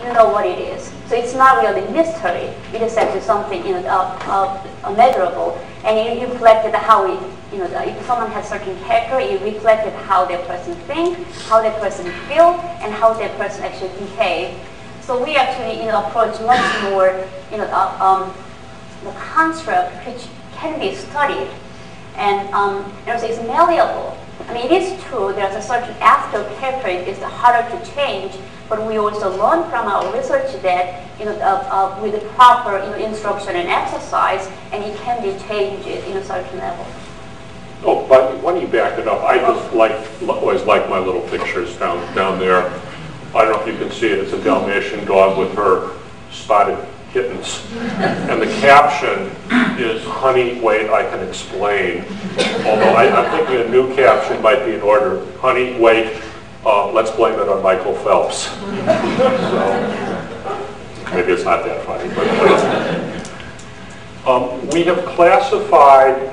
you know what it is. So it's not really mystery. It is actually something measurable, and it reflected how we, if someone has certain character, it reflected how that person think, how that person feel, and how that person actually behave. So we actually approach much more the construct which can be studied, and also it's malleable. I mean, it is true there's a certain aspect of character is harder to change, but we also learn from our research that with the proper instruction and exercise, and it can be changed in a certain level. Oh, but why don't you back it up? I just always like my little pictures down there. I don't know if you can see it. It's a Dalmatian dog with her spotted kittens. And the caption is, "Honey, wait, I can explain." Although I'm thinking a new caption might be in order. "Honey, wait, let's blame it on Michael Phelps." So maybe it's not that funny. But we have classified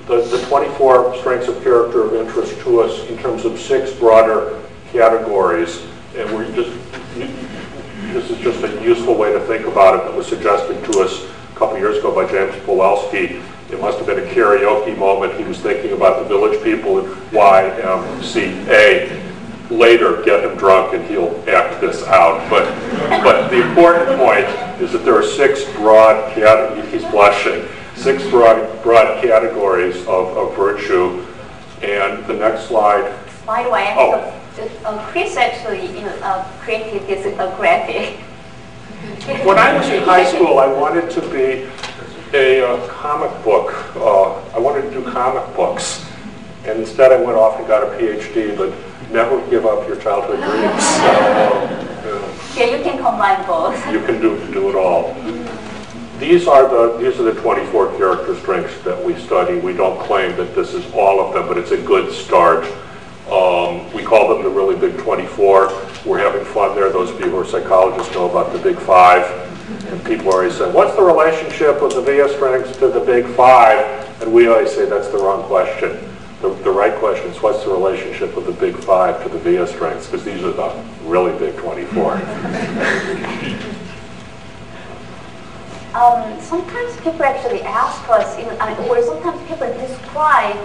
the 24 strengths of character of interest to us in terms of 6 broader categories. And this is just a useful way to think about it that was suggested to us a couple years ago by James Pawelski. It must have been a karaoke moment. He was thinking about the village people in YMCA. Later, get him drunk and he'll act this out. But the important point is that there are 6 broad categories. He's blushing. 6 broad categories of virtue. And the next slide. By the way, Chris actually created this graphic. When I was in high school, I wanted to be a comic book. I wanted to do comic books. And instead I went off and got a PhD, but never give up your childhood dreams. Yeah, you can combine both. You can do it all. These are the 24 character strengths that we study. We don't claim that this is all of them, but it's a good start. We call them the really big 24. We're having fun there. Those of you who are psychologists know about the big 5. And people always say, what's the relationship of the VIA strengths to the big 5? And we always say that's the wrong question. The right question is, what's the relationship of the big 5 to the VIA strengths? Because these are the really big 24. Sometimes people actually ask us, or sometimes people describe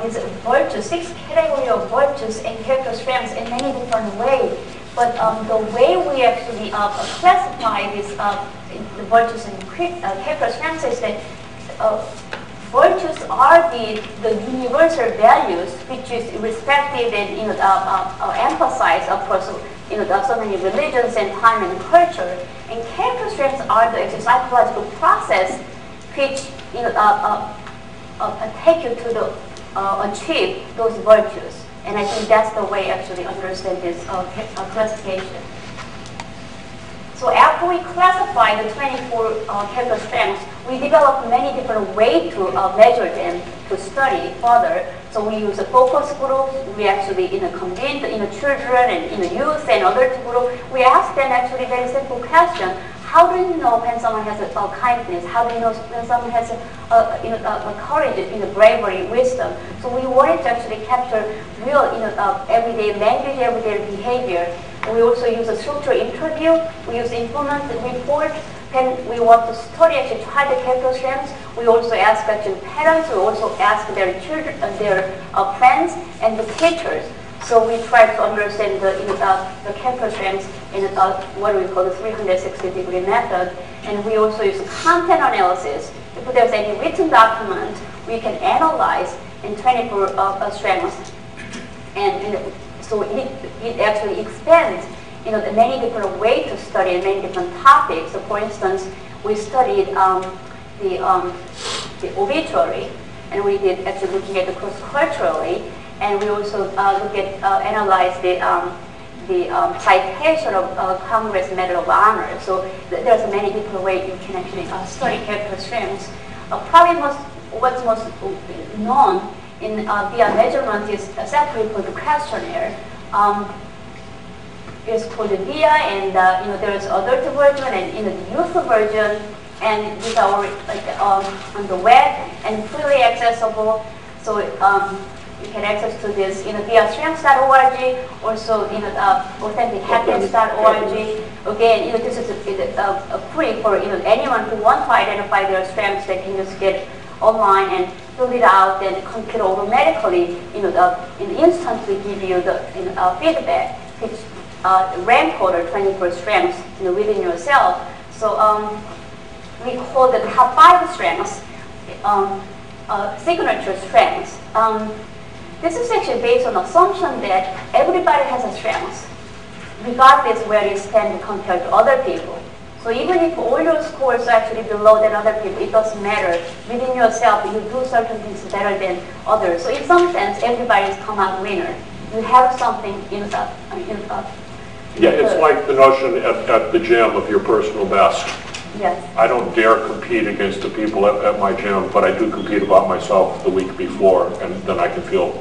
these virtues, 6 categories of virtues and character strengths in many different ways. But the way we actually classify these the virtues and character strengths is that virtues are the universal values which is respected and emphasized across so many religions and time and culture. And character strengths are the psychological process which take you to achieve those virtues. And I think that's the way actually understand this classification. So after we classify the 24 character strengths, we develop many different ways to measure them, to study further. So we use a focus group. We actually convene children and youth and other group. We ask them actually very simple question: how do you know when someone has a kindness? How do you know when someone has a courage, bravery, wisdom? So we wanted to actually capture real, everyday language, everyday behavior. We also use a structured interview. We use informant report. When we want to study actually try the character strengths, we also ask actually parents. We also ask their children, their friends, and the teachers. So we try to understand the character strengths in what we call the 360-degree method. And we also use content analysis. If there's any written document, we can analyze in 24 strengths. And so it actually expands the many different ways to study and many different topics. So for instance, we studied the obituary, and we did actually looking at the cross-culturally, and we also analyze the citation of Congress Medal of Honor. So there's many different ways you can actually study character strengths. Probably what's most known in via measurement is a self-reported questionnaire. It's called the VIA, and there's adult version and the youth version, and these are on the web and freely accessible. So you can access to this, via strengths.org, also, authentichappiness.org. Again, this is free for, anyone who wants to identify their strengths. They can just get online and fill it out, and the computer automatically, instantly give you the feedback, which rank order 24 strengths, within yourself. So we call the top 5 strengths signature strengths. This is actually based on the assumption that everybody has a strength, regardless where you stand compared to other people. So even if all your scores are actually below than other people, it doesn't matter. Within yourself, you do certain things better than others. So in some sense, everybody's come out winner. You have something yeah, it's like the notion at the gym of your personal best. Yes. I don't dare compete against the people at my gym, but I do compete about myself the week before, and then I can feel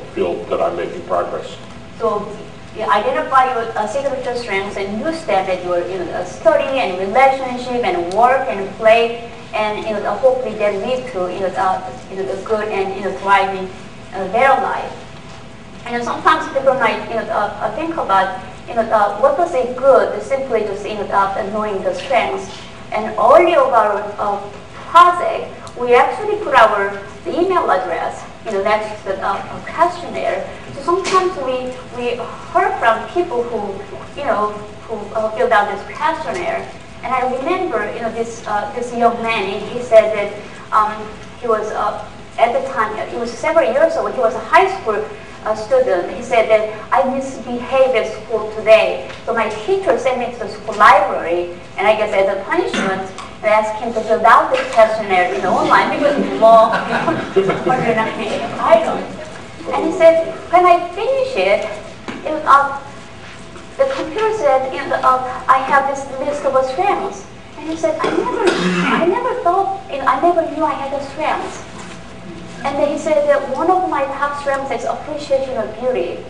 that I'm making progress. So you identify your signature strengths and use them at your study and relationship and work and play, and hopefully that leads to a good and thriving better life. And sometimes people might think about what was it good simply just knowing the strengths. And early of our project, we actually put our email address next to the questionnaire. So sometimes we heard from people who filled out this questionnaire. And I remember this young man, and he said that he was at the time, it was several years ago, he was a high school student. He said that I misbehaved at school today, so my teacher sent me to the school library, and I guess as a punishment, they asked him to fill out this questionnaire online because he lost 198 items. And he said, when I finish it, the computer said, I have this list of strengths. And he said, I never thought, I never knew I had a strengths. And then he said that one of my top strengths is appreciation of beauty.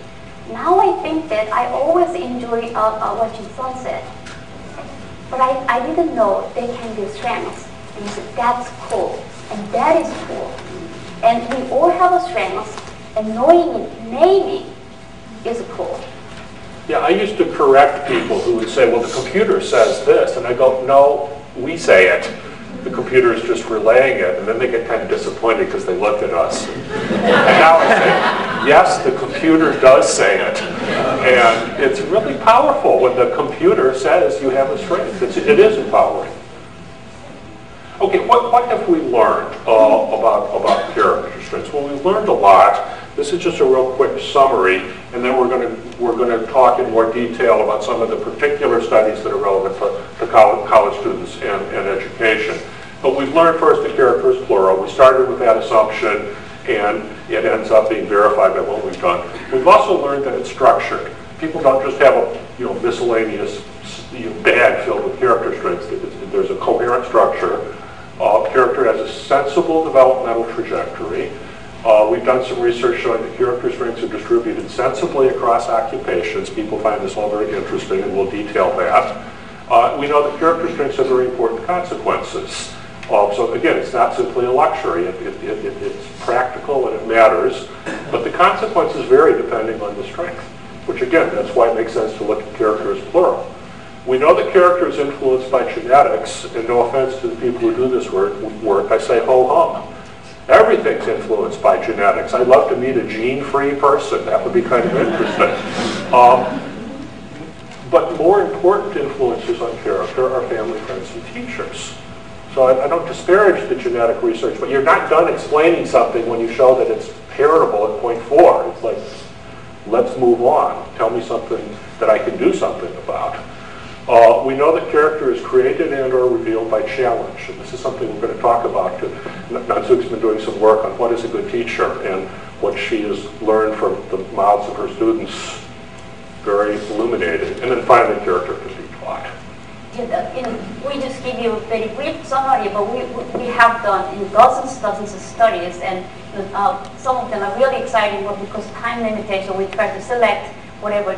Now I think that I always enjoy watching sunset. But I didn't know they can be strengths. And he said, that's cool. And that is cool. And we all have a strengths, and knowing it, naming, is cool. Yeah, I used to correct people who would say, well, the computer says this. And I go, no, we say it. The computer is just relaying it, and then they get kind of disappointed because they looked at us. And now I say, yes, the computer does say it. And it's really powerful when the computer says you have a strength. It is empowering. Okay, what have we learned about character strengths? Well, we've learned a lot. This is just a real quick summary, and then we're going to talk in more detail about some of the particular studies that are relevant to college students and education. But we've learned first that character is plural. We started with that assumption, and it ends up being verified by what we've done. We've also learned that it's structured. People don't just have a miscellaneous bag filled with character strengths. There's a coherent structure. Character has a sensible developmental trajectory. We've done some research showing that character strengths are distributed sensibly across occupations. People find this all very interesting, and we'll detail that. We know that character strengths have very important consequences. So again, it's not simply a luxury. It's practical and it matters. But the consequences vary depending on the strength, which again, that's why it makes sense to look at character as plural. We know that character is influenced by genetics, and no offense to the people who do this work, I say ho-hum. Everything's influenced by genetics. I'd love to meet a gene-free person. That would be kind of interesting. But more important influences on character are family, friends, and teachers. So I don't disparage the genetic research, but you're not done explaining something when you show that it's heritable at point 4. It's like, let's move on. Tell me something that I can do something about. We know that character is created and or revealed by challenge. And this is something we're going to talk about. Nansook's been doing some work on what is a good teacher, and what she has learned from the mouths of her students, very illuminating. And then finally, character can be taught. We just give you a very brief summary, but we have done dozens of studies, and some of them are really exciting, but because time limitation, we try to select whatever